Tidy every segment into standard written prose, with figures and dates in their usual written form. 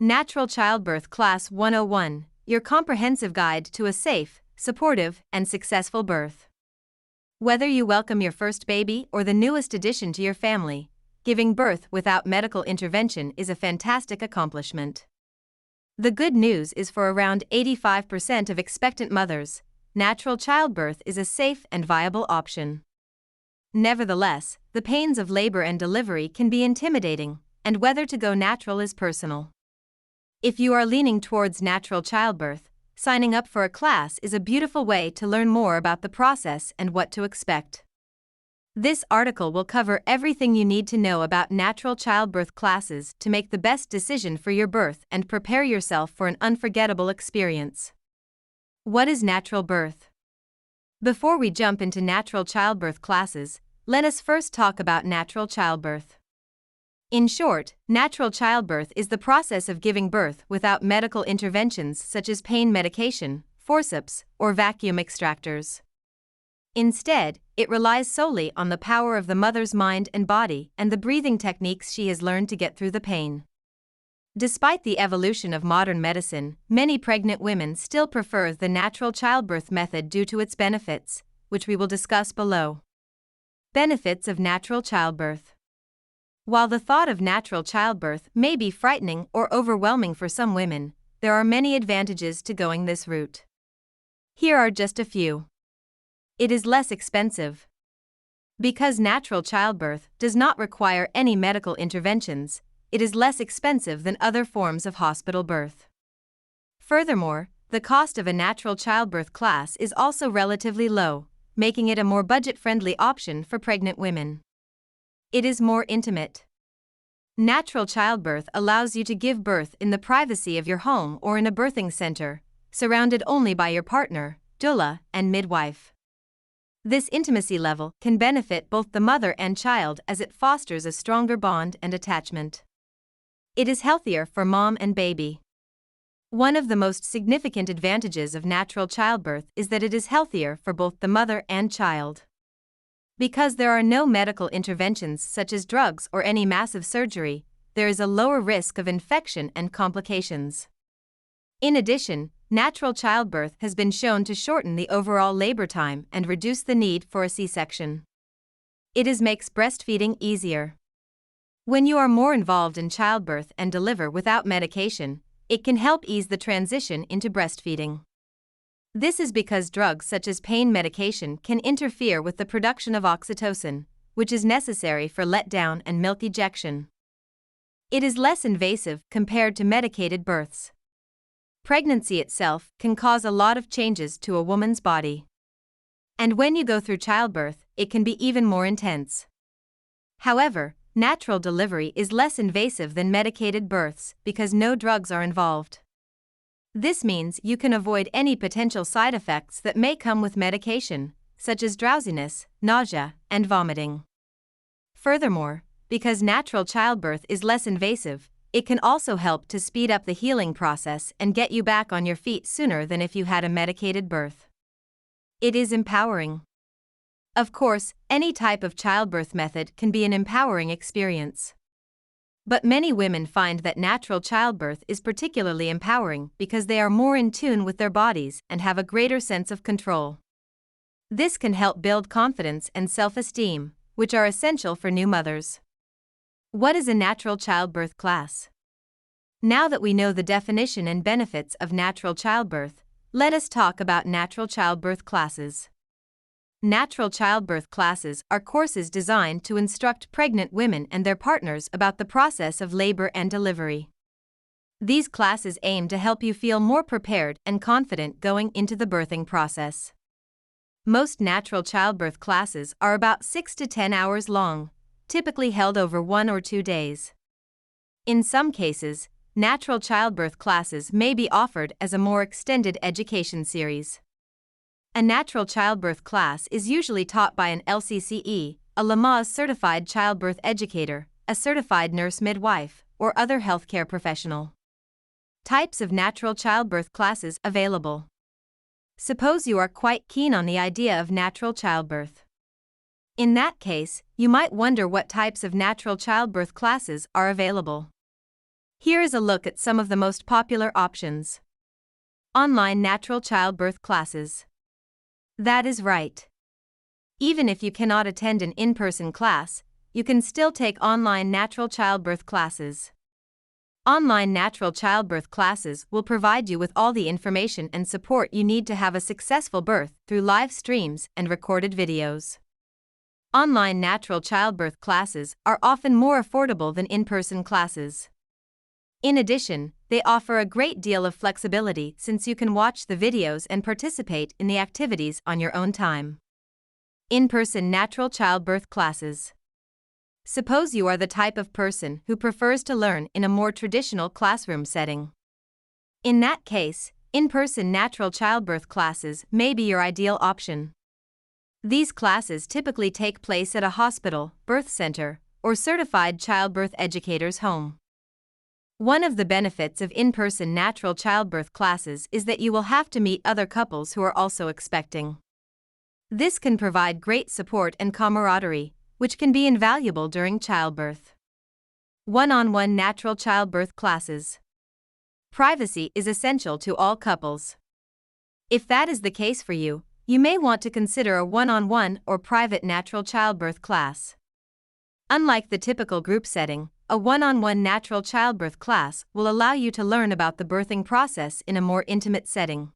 Natural Childbirth Class 101, your comprehensive guide to a safe, supportive, and successful birth. Whether you welcome your first baby or the newest addition to your family, giving birth without medical intervention is a fantastic accomplishment. The good news is for around 85% of expectant mothers, natural childbirth is a safe and viable option. Nevertheless, the pains of labor and delivery can be intimidating, and whether to go natural is personal. If you are leaning towards natural childbirth, signing up for a class is a beautiful way to learn more about the process and what to expect. This article will cover everything you need to know about natural childbirth classes to make the best decision for your birth and prepare yourself for an unforgettable experience. What is natural birth? Before we jump into natural childbirth classes, let us first talk about natural childbirth. In short, natural childbirth is the process of giving birth without medical interventions such as pain medication, forceps, or vacuum extractors. Instead, it relies solely on the power of the mother's mind and body and the breathing techniques she has learned to get through the pain. Despite the evolution of modern medicine, many pregnant women still prefer the natural childbirth method due to its benefits, which we will discuss below. Benefits of natural childbirth. While the thought of natural childbirth may be frightening or overwhelming for some women, there are many advantages to going this route. Here are just a few. It is less expensive. Because natural childbirth does not require any medical interventions, it is less expensive than other forms of hospital birth. Furthermore, the cost of a natural childbirth class is also relatively low, making it a more budget-friendly option for pregnant women. It is more intimate. Natural childbirth allows you to give birth in the privacy of your home or in a birthing center, surrounded only by your partner, doula, and midwife. This intimacy level can benefit both the mother and child as it fosters a stronger bond and attachment. It is healthier for mom and baby. One of the most significant advantages of natural childbirth is that it is healthier for both the mother and child. Because there are no medical interventions such as drugs or any massive surgery, there is a lower risk of infection and complications. In addition, natural childbirth has been shown to shorten the overall labor time and reduce the need for a C-section. It makes breastfeeding easier. When you are more involved in childbirth and deliver without medication, it can help ease the transition into breastfeeding. This is because drugs such as pain medication can interfere with the production of oxytocin, which is necessary for letdown and milk ejection. It is less invasive compared to medicated births. Pregnancy itself can cause a lot of changes to a woman's body. And when you go through childbirth, it can be even more intense. However, natural delivery is less invasive than medicated births because no drugs are involved. This means you can avoid any potential side effects that may come with medication, such as drowsiness, nausea, and vomiting. Furthermore, because natural childbirth is less invasive, it can also help to speed up the healing process and get you back on your feet sooner than if you had a medicated birth. It is empowering. Of course, any type of childbirth method can be an empowering experience. But many women find that natural childbirth is particularly empowering because they are more in tune with their bodies and have a greater sense of control. This can help build confidence and self-esteem, which are essential for new mothers. What is a natural childbirth class? Now that we know the definition and benefits of natural childbirth, let us talk about natural childbirth classes. Natural childbirth classes are courses designed to instruct pregnant women and their partners about the process of labor and delivery. These classes aim to help you feel more prepared and confident going into the birthing process. Most natural childbirth classes are about 6 to 10 hours long, typically held over 1 or 2 days. In some cases, natural childbirth classes may be offered as a more extended education series. A natural childbirth class is usually taught by an LCCE, a Lamaze certified childbirth educator, a certified nurse midwife, or other healthcare professional. Types of natural childbirth classes available. Suppose you are quite keen on the idea of natural childbirth. In that case, you might wonder what types of natural childbirth classes are available. Here is a look at some of the most popular options. Online natural childbirth classes. That is right. Even if you cannot attend an in-person class, you can still take online natural childbirth classes. Online natural childbirth classes will provide you with all the information and support you need to have a successful birth through live streams and recorded videos. Online natural childbirth classes are often more affordable than in-person classes. In addition, they offer a great deal of flexibility since you can watch the videos and participate in the activities on your own time. In-person natural childbirth classes. Suppose you are the type of person who prefers to learn in a more traditional classroom setting. In that case, in-person natural childbirth classes may be your ideal option. These classes typically take place at a hospital, birth center, or certified childbirth educator's home. One of the benefits of in-person natural childbirth classes is that you will have to meet other couples who are also expecting. This can provide great support and camaraderie, which can be invaluable during childbirth. One-on-one natural childbirth classes. Privacy is essential to all couples. If that is the case for you, you may want to consider a one-on-one or private natural childbirth class. Unlike the typical group setting, a one-on-one natural childbirth class will allow you to learn about the birthing process in a more intimate setting.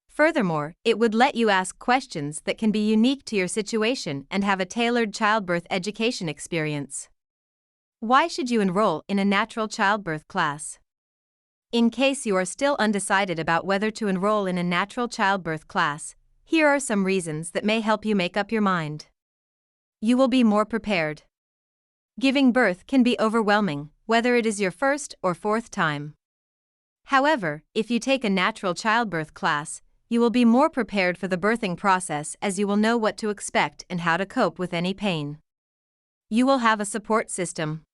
Furthermore, it would let you ask questions that can be unique to your situation and have a tailored childbirth education experience. Why should you enroll in a natural childbirth class? In case you are still undecided about whether to enroll in a natural childbirth class, here are some reasons that may help you make up your mind. You will be more prepared. Giving birth can be overwhelming, whether it is your first or fourth time. However, if you take a natural childbirth class, you will be more prepared for the birthing process as you will know what to expect and how to cope with any pain. You will have a support system.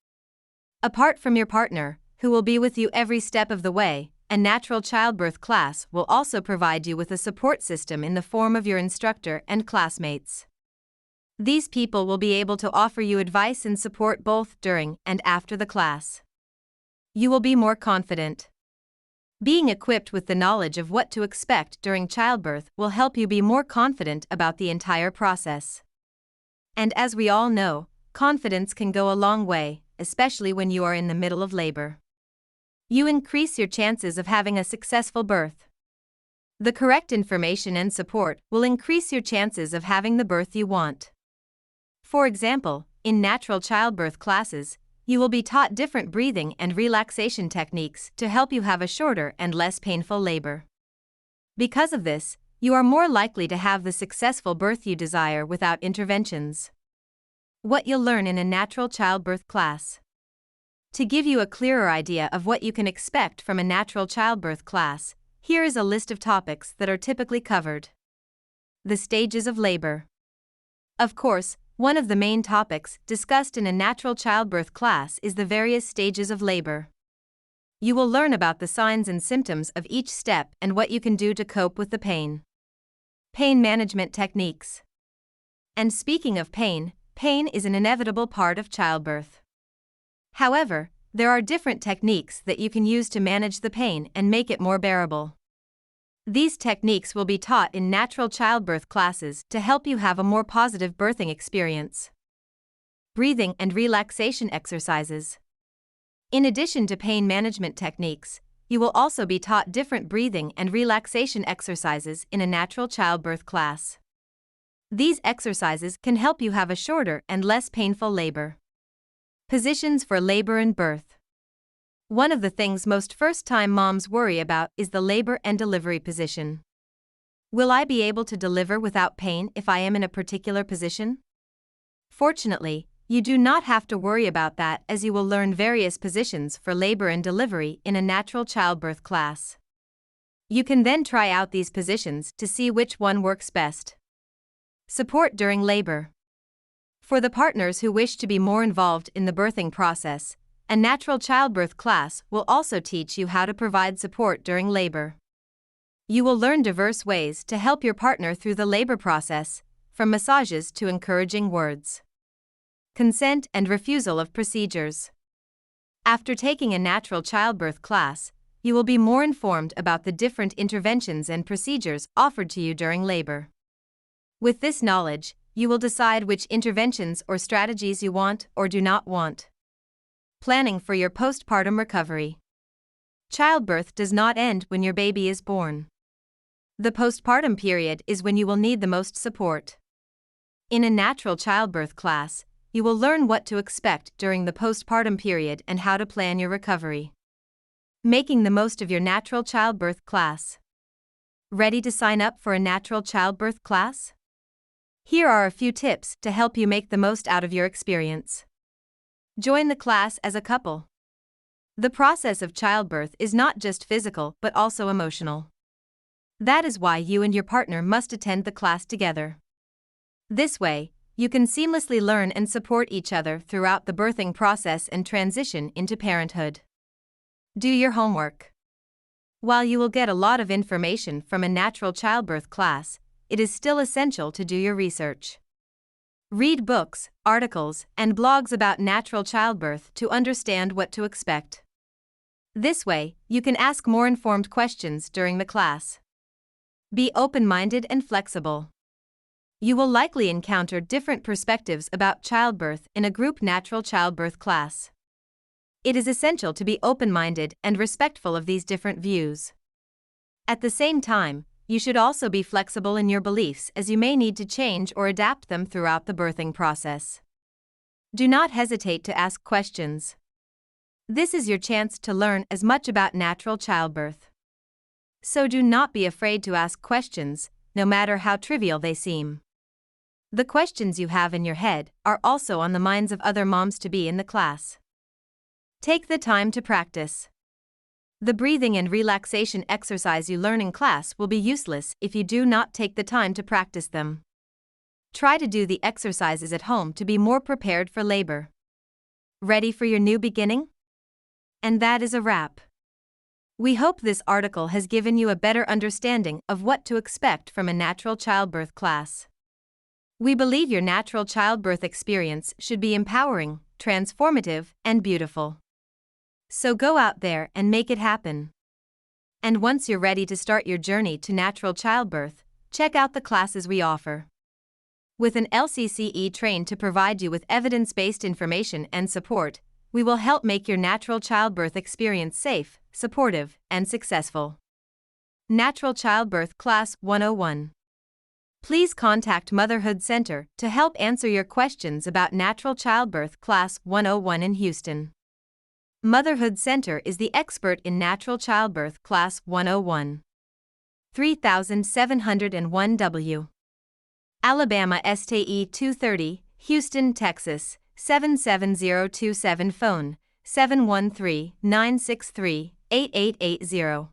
Apart from your partner, who will be with you every step of the way, a natural childbirth class will also provide you with a support system in the form of your instructor and classmates. These people will be able to offer you advice and support both during and after the class. You will be more confident. Being equipped with the knowledge of what to expect during childbirth will help you be more confident about the entire process. And as we all know, confidence can go a long way, especially when you are in the middle of labor. You increase your chances of having a successful birth. The correct information and support will increase your chances of having the birth you want. For example, in natural childbirth classes, you will be taught different breathing and relaxation techniques to help you have a shorter and less painful labor. Because of this, you are more likely to have the successful birth you desire without interventions. What you'll learn in a natural childbirth class. To give you a clearer idea of what you can expect from a natural childbirth class, here is a list of topics that are typically covered. The stages of labor. Of course, one of the main topics discussed in a natural childbirth class is the various stages of labor. You will learn about the signs and symptoms of each step and what you can do to cope with the pain. Pain management techniques. And speaking of pain, pain is an inevitable part of childbirth. However, there are different techniques that you can use to manage the pain and make it more bearable. These techniques will be taught in natural childbirth classes to help you have a more positive birthing experience. Breathing and relaxation exercises. In addition to pain management techniques, you will also be taught different breathing and relaxation exercises in a natural childbirth class. These exercises can help you have a shorter and less painful labor. Positions for labor and birth. One of the things most first-time moms worry about is the labor and delivery position. Will I be able to deliver without pain if I am in a particular position? Fortunately, you do not have to worry about that as you will learn various positions for labor and delivery in a natural childbirth class. You can then try out these positions to see which one works best. Support during labor. For the partners who wish to be more involved in the birthing process, a natural childbirth class will also teach you how to provide support during labor. You will learn diverse ways to help your partner through the labor process, from massages to encouraging words. Consent and refusal of procedures. After taking a natural childbirth class, you will be more informed about the different interventions and procedures offered to you during labor. With this knowledge, you will decide which interventions or strategies you want or do not want. Planning for your postpartum recovery. Childbirth does not end when your baby is born. The postpartum period is when you will need the most support. In a natural childbirth class, you will learn what to expect during the postpartum period and how to plan your recovery. Making the most of your natural childbirth class. Ready to sign up for a natural childbirth class? Here are a few tips to help you make the most out of your experience. Join the class as a couple. The process of childbirth is not just physical but also emotional. That is why you and your partner must attend the class together. This way, you can seamlessly learn and support each other throughout the birthing process and transition into parenthood. Do your homework. While you will get a lot of information from a natural childbirth class, it is still essential to do your research. Read books, articles, and blogs about natural childbirth to understand what to expect. This way, you can ask more informed questions during the class. Be open-minded and flexible. You will likely encounter different perspectives about childbirth in a group natural childbirth class. It is essential to be open-minded and respectful of these different views. At the same time, you should also be flexible in your beliefs as you may need to change or adapt them throughout the birthing process. Do not hesitate to ask questions. This is your chance to learn as much about natural childbirth. So do not be afraid to ask questions, no matter how trivial they seem. The questions you have in your head are also on the minds of other moms-to-be in the class. Take the time to practice. The breathing and relaxation exercise you learn in class will be useless if you do not take the time to practice them. Try to do the exercises at home to be more prepared for labor. Ready for your new beginning? And that is a wrap. We hope this article has given you a better understanding of what to expect from a natural childbirth class. We believe your natural childbirth experience should be empowering, transformative, and beautiful. So go out there and make it happen. And once you're ready to start your journey to natural childbirth, check out the classes we offer. With an LCCE trained to provide you with evidence-based information and support, we will help make your natural childbirth experience safe, supportive, and successful. Natural Childbirth Class 101. Please contact Motherhood Center to help answer your questions about Natural Childbirth Class 101 in Houston. Motherhood Center is the expert in Natural Childbirth Class 101. 3701 W. Alabama STE 230, Houston, Texas, 77027 phone, 713-963-8880.